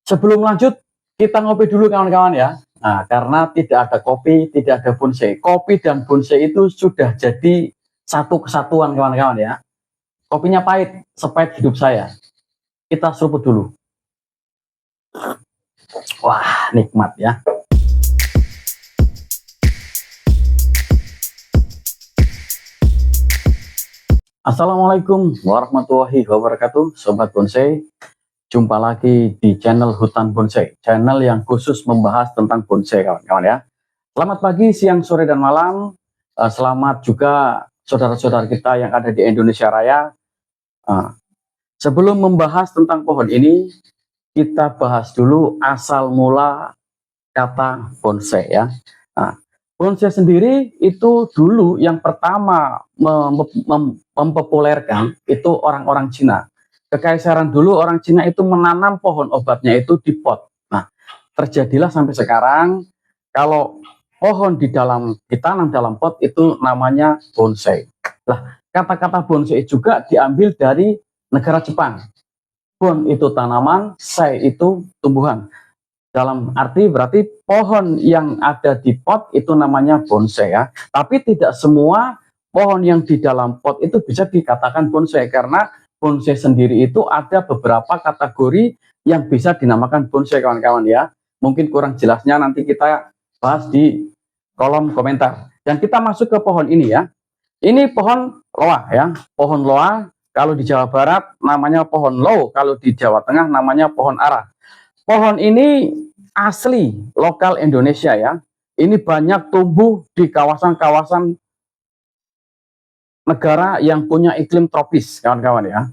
Sebelum lanjut, kita ngopi dulu kawan-kawan ya. Nah, karena tidak ada kopi, tidak ada bonsai. Kopi dan bonsai itu sudah jadi satu kesatuan kawan-kawan ya. Kopinya pahit, sepahit hidup saya. Kita seruput dulu. Wah, nikmat ya. Assalamualaikum warahmatullahi wabarakatuh, Sobat Bonsai. Jumpa lagi di channel Hutan Bonsai, channel yang khusus membahas tentang bonsai kawan-kawan ya. Selamat pagi, siang, sore, dan malam. Selamat juga saudara-saudara kita yang ada di Indonesia Raya. Sebelum membahas tentang pohon ini, kita bahas dulu asal mula kata bonsai ya. Bonsai sendiri itu dulu yang pertama mempopulerkan itu orang-orang Cina. Kekaisaran dulu orang Cina itu menanam pohon obatnya itu di pot. Nah, terjadilah sampai sekarang kalau pohon ditanam dalam pot itu namanya bonsai. Lah, kata-kata bonsai juga diambil dari negara Jepang. Bon itu tanaman, sai itu tumbuhan. Dalam arti berarti pohon yang ada di pot itu namanya bonsai ya. Tapi tidak semua pohon yang di dalam pot itu bisa dikatakan bonsai, karena bonsai sendiri itu ada beberapa kategori yang bisa dinamakan bonsai kawan-kawan ya. Mungkin kurang jelasnya nanti kita bahas di kolom komentar. Dan kita masuk ke pohon ini ya. Ini pohon loa ya. Pohon loa kalau di Jawa Barat namanya pohon lo, kalau di Jawa Tengah namanya pohon ara. Pohon ini asli lokal Indonesia ya. Ini banyak tumbuh di kawasan-kawasan negara yang punya iklim tropis, kawan-kawan ya.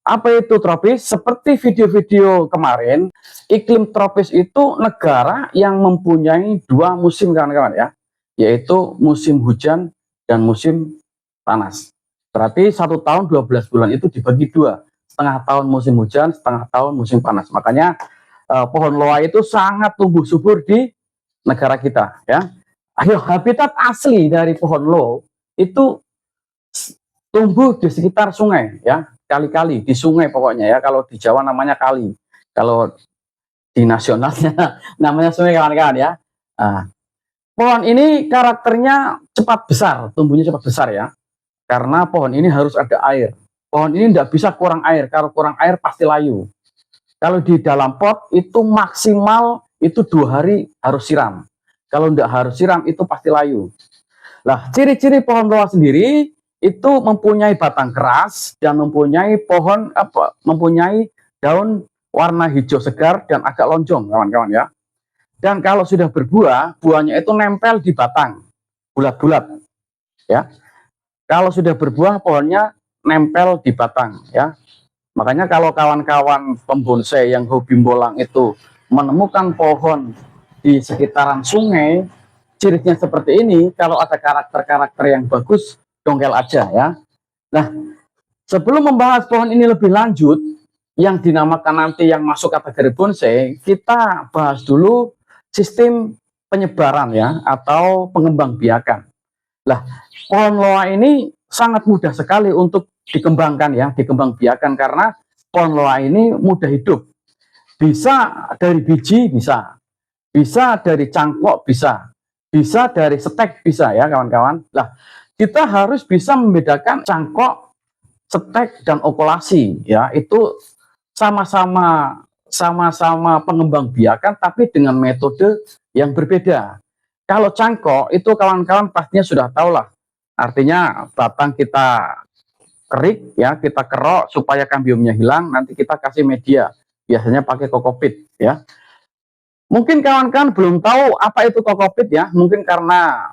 Apa itu tropis? Seperti video-video kemarin, iklim tropis itu negara yang mempunyai dua musim, kawan-kawan ya, yaitu musim hujan dan musim panas. Berarti 1 tahun 12 bulan itu dibagi dua, setengah tahun musim hujan, setengah tahun musim panas. Makanya pohon loa itu sangat tumbuh subur di negara kita ya. Habitat asli dari pohon loa itu tumbuh di sekitar sungai ya, kali-kali di sungai pokoknya ya. Kalau di Jawa namanya kali, kalau di nasionalnya namanya sungai kawan-kawan ya. Pohon ini karakternya cepat besar, tumbuhnya cepat besar ya, karena pohon ini harus ada air. Pohon ini tidak bisa kurang air, kalau kurang air pasti layu. Kalau di dalam pot itu maksimal itu 2 hari harus siram. Kalau tidak harus siram itu pasti layu. Nah, ciri-ciri pohon loa sendiri itu mempunyai batang keras dan mempunyai mempunyai daun warna hijau segar dan agak lonjong, kawan-kawan ya. Dan kalau sudah berbuah, buahnya itu nempel di batang, bulat-bulat ya. Kalau sudah berbuah, pohonnya nempel di batang ya. Makanya kalau kawan-kawan pembonsai yang hobi bolang itu menemukan pohon di sekitaran sungai, cirinya seperti ini, kalau ada karakter-karakter yang bagus, dongkel aja ya. Nah, sebelum membahas pohon ini lebih lanjut, yang dinamakan nanti yang masuk kategori bonsai, kita bahas dulu sistem penyebaran ya, atau pengembangbiakan. Lah, pohon loa ini sangat mudah sekali untuk dikembangkan ya, dikembangbiakan, karena pohon loa ini mudah hidup. Bisa dari biji, bisa dari cangkok, bisa dari setek, bisa ya kawan-kawan. Lah, kita harus bisa membedakan cangkok, setek, dan okulasi ya. Itu sama-sama pengembangbiakan tapi dengan metode yang berbeda. Kalau cangkok itu kawan-kawan pastinya sudah tahu lah. Artinya batang kita kerik ya, kita kerok supaya kambiumnya hilang, nanti kita kasih media. Biasanya pakai kokopit ya. Mungkin kawan-kawan belum tahu apa itu kokopit ya, mungkin karena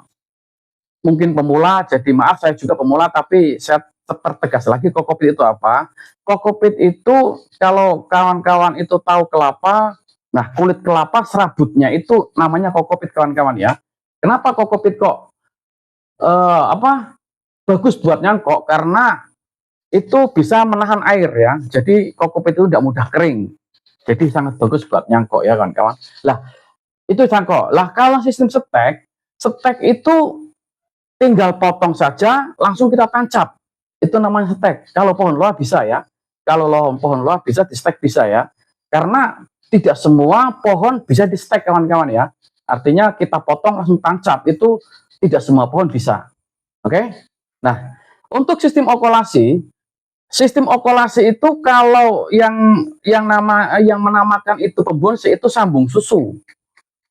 pemula, jadi maaf saya juga pemula, tapi saya pertegas lagi kokopit itu apa. Kokopit itu kalau kawan-kawan itu tahu kelapa, nah kulit kelapa serabutnya itu namanya kokopit kawan-kawan ya. Kenapa kokopit kok bagus buat nyangkok? Karena itu bisa menahan air ya. Jadi kokopit itu tidak mudah kering. Jadi sangat bagus buat nyangkok ya kawan-kawan. Lah, itu cangkok. Lah, kalau sistem setek itu tinggal potong saja langsung kita tancap. Itu namanya setek. Kalau pohon loa bisa ya. Kalau pohon loa bisa di stek bisa ya. Karena tidak semua pohon bisa di stek kawan-kawan ya. Artinya kita potong langsung tancap, itu tidak semua pohon bisa. Oke. Nah, untuk sistem okulasi itu kalau yang menamakan itu pembonsai itu sambung susu.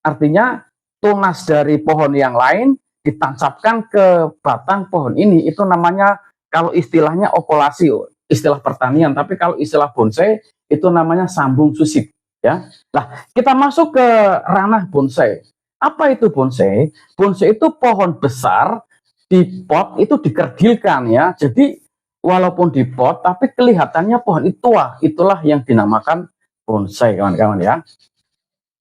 Artinya tunas dari pohon yang lain ditancapkan ke batang pohon ini, itu namanya kalau istilahnya okulasi, istilah pertanian, tapi kalau istilah bonsai itu namanya sambung susip ya. Nah, kita masuk ke ranah bonsai. Apa itu bonsai? Bonsai itu pohon besar di pot itu dikerdilkan ya. Jadi walaupun di pot tapi kelihatannya pohon itu tua, itulah yang dinamakan bonsai kawan-kawan ya.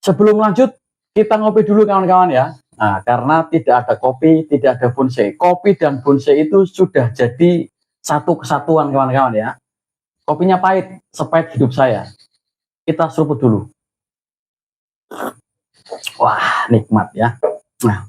Sebelum lanjut kita ngopi dulu kawan-kawan ya. Nah, karena tidak ada kopi, tidak ada bonsai. Kopi dan bonsai itu sudah jadi satu kesatuan kawan-kawan ya. Kopinya pahit, sepahit hidup saya. Kita seruput dulu. Wah, nikmat ya. Nah,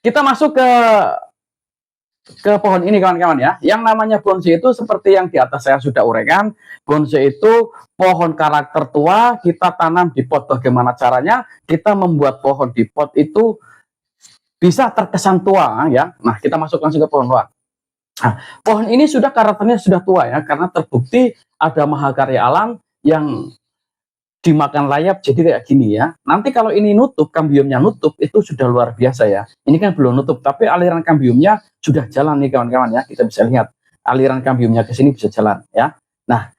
kita masuk ke pohon ini kawan-kawan ya. Yang namanya bonsai itu seperti yang di atas saya sudah uraikan. Bonsai itu pohon karakter tua, kita tanam di pot. Bagaimana caranya? Kita membuat pohon di pot itu bisa terkesan tua ya. Nah, kita masuk langsung ke pohon tua. Nah, pohon ini sudah karakternya sudah tua ya, karena terbukti ada mahakarya alam yang dimakan layap jadi kayak gini ya. Nanti kalau ini nutup, kambiumnya nutup, itu sudah luar biasa ya. Ini kan belum nutup, tapi aliran kambiumnya sudah jalan nih kawan-kawan ya. Kita bisa lihat aliran kambiumnya ke sini bisa jalan ya. Nah,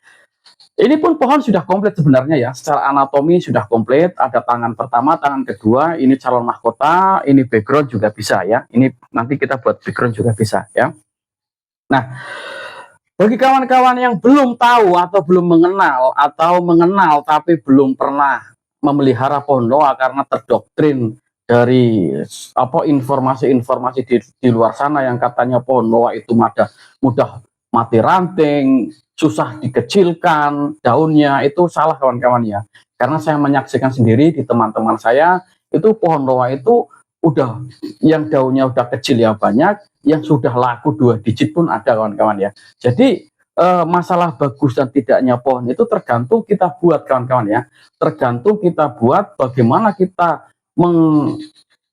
ini pun pohon sudah komplit sebenarnya ya. Secara anatomi sudah komplit. Ada tangan pertama, tangan kedua. Ini calon mahkota, ini background juga bisa ya. Ini nanti kita buat background juga bisa ya. Nah, bagi kawan-kawan yang belum tahu atau belum mengenal atau mengenal tapi belum pernah memelihara pohon loa karena terdoktrin dari informasi-informasi di luar sana yang katanya pohon loa itu mudah mati ranting, susah dikecilkan daunnya, itu salah kawan-kawan ya. Karena saya menyaksikan sendiri di teman-teman saya, itu pohon loa itu udah yang daunnya udah kecil ya banyak, yang sudah laku 2 digit pun ada kawan-kawan ya. Jadi masalah bagus dan tidaknya pohon itu tergantung kita buat kawan-kawan ya. Tergantung kita buat bagaimana kita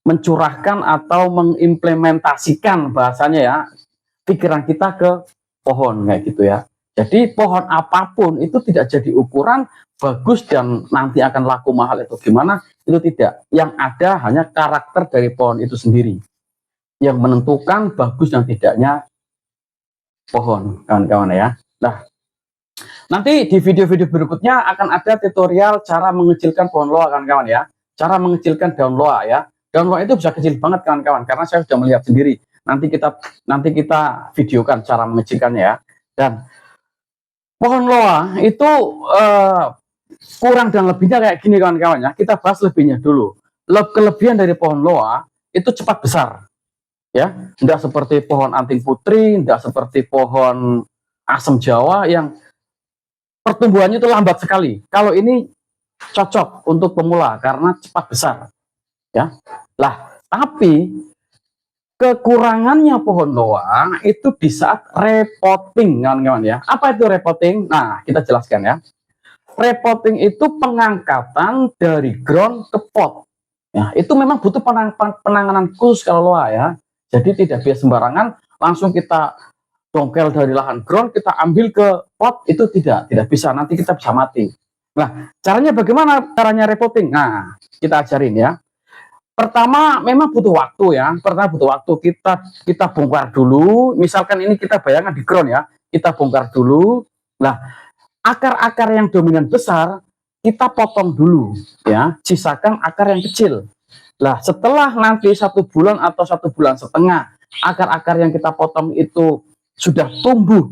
mencurahkan atau mengimplementasikan bahasanya ya pikiran kita ke pohon kayak gitu ya. Jadi pohon apapun itu tidak jadi ukuran bagus dan nanti akan laku mahal itu gimana, itu tidak. Yang ada hanya karakter dari pohon itu sendiri yang menentukan bagus dan tidaknya pohon kawan-kawan ya. Nah, nanti di video-video berikutnya akan ada tutorial cara mengecilkan pohon loa kawan-kawan ya. Cara mengecilkan daun loa ya. Daun loa itu bisa kecil banget kawan-kawan karena saya sudah melihat sendiri. Nanti kita videokan cara mengecilkannya ya. Dan pohon loa itu kurang dan lebihnya kayak gini kawan-kawan ya. Kita bahas lebihnya dulu. Kelebihan dari pohon loa itu cepat besar ya. Tidak seperti pohon anting putri, tidak seperti pohon asem Jawa yang pertumbuhannya itu lambat sekali. Kalau ini cocok untuk pemula karena cepat besar ya. Lah, tapi kekurangannya pohon loa itu di saat repotting kawan-kawan ya. Apa itu repotting? Nah, kita jelaskan ya. Repotting itu pengangkatan dari ground ke pot. Ya, itu memang butuh penanganan khusus kalau loa ya. Jadi tidak biasa sembarangan langsung kita dongkel dari lahan ground kita ambil ke pot, itu tidak bisa, nanti kita bisa mati. Nah, caranya bagaimana caranya repotting? Nah, kita ajarin ya. Pertama memang butuh waktu ya. Pertama butuh waktu, kita bongkar dulu. Misalkan ini kita bayangkan di ground ya, kita bongkar dulu. Nah, akar-akar yang dominan besar kita potong dulu ya, sisakan akar yang kecil. Nah, setelah nanti 1 bulan atau 1,5 bulan akar-akar yang kita potong itu sudah tumbuh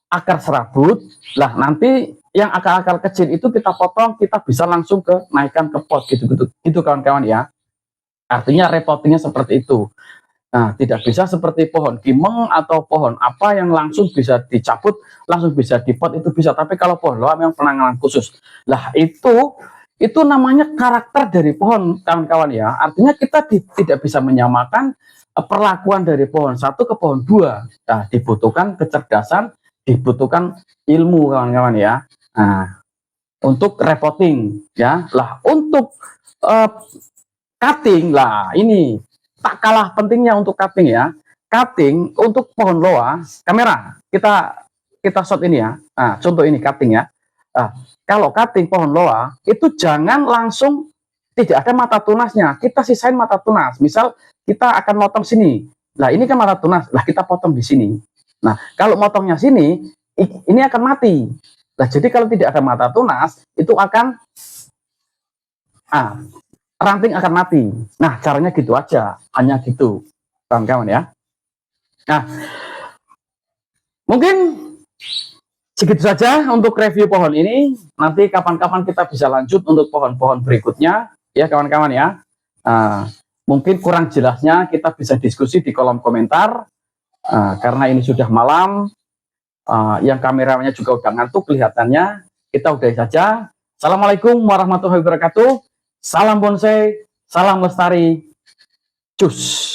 akar serabut, lah nanti yang akar-akar kecil itu kita potong, kita bisa langsung naikkan ke pot gitu kawan-kawan ya. Artinya repottingnya seperti itu. Nah, tidak bisa seperti pohon kimeng atau pohon apa yang langsung bisa dicabut, langsung bisa dipot, itu bisa. Tapi kalau pohon loa memang penanganan khusus. Lah itu namanya karakter dari pohon kawan-kawan ya. Artinya kita tidak bisa menyamakan perlakuan dari pohon satu ke pohon 2. Nah, dibutuhkan kecerdasan, dibutuhkan ilmu kawan-kawan ya. Nah, untuk repotting ya. Lah untuk cutting lah, ini tak kalah pentingnya untuk cutting ya. Cutting untuk pohon loa, kamera kita shot ini ya. Nah, contoh ini cutting ya. Nah, kalau cutting pohon loa itu jangan langsung, tidak ada mata tunasnya, kita sisain mata tunas. Misal kita akan motong sini, lah ini kan mata tunas, lah kita potong di sini. Nah, kalau motongnya sini, ini akan mati. Nah, jadi kalau tidak ada mata tunas, itu akan ranting akan mati. Nah, caranya gitu aja, hanya gitu, kawan-kawan ya. Nah, mungkin segitu saja untuk review pohon ini. Nanti kapan-kapan kita bisa lanjut untuk pohon-pohon berikutnya, ya kawan-kawan ya. Mungkin kurang jelasnya kita bisa diskusi di kolom komentar, karena ini sudah malam. Yang kameranya juga udah ngantuk kelihatannya. Kita udahi saja. Assalamualaikum warahmatullahi wabarakatuh. Salam bonsai, salam lestari. Cus.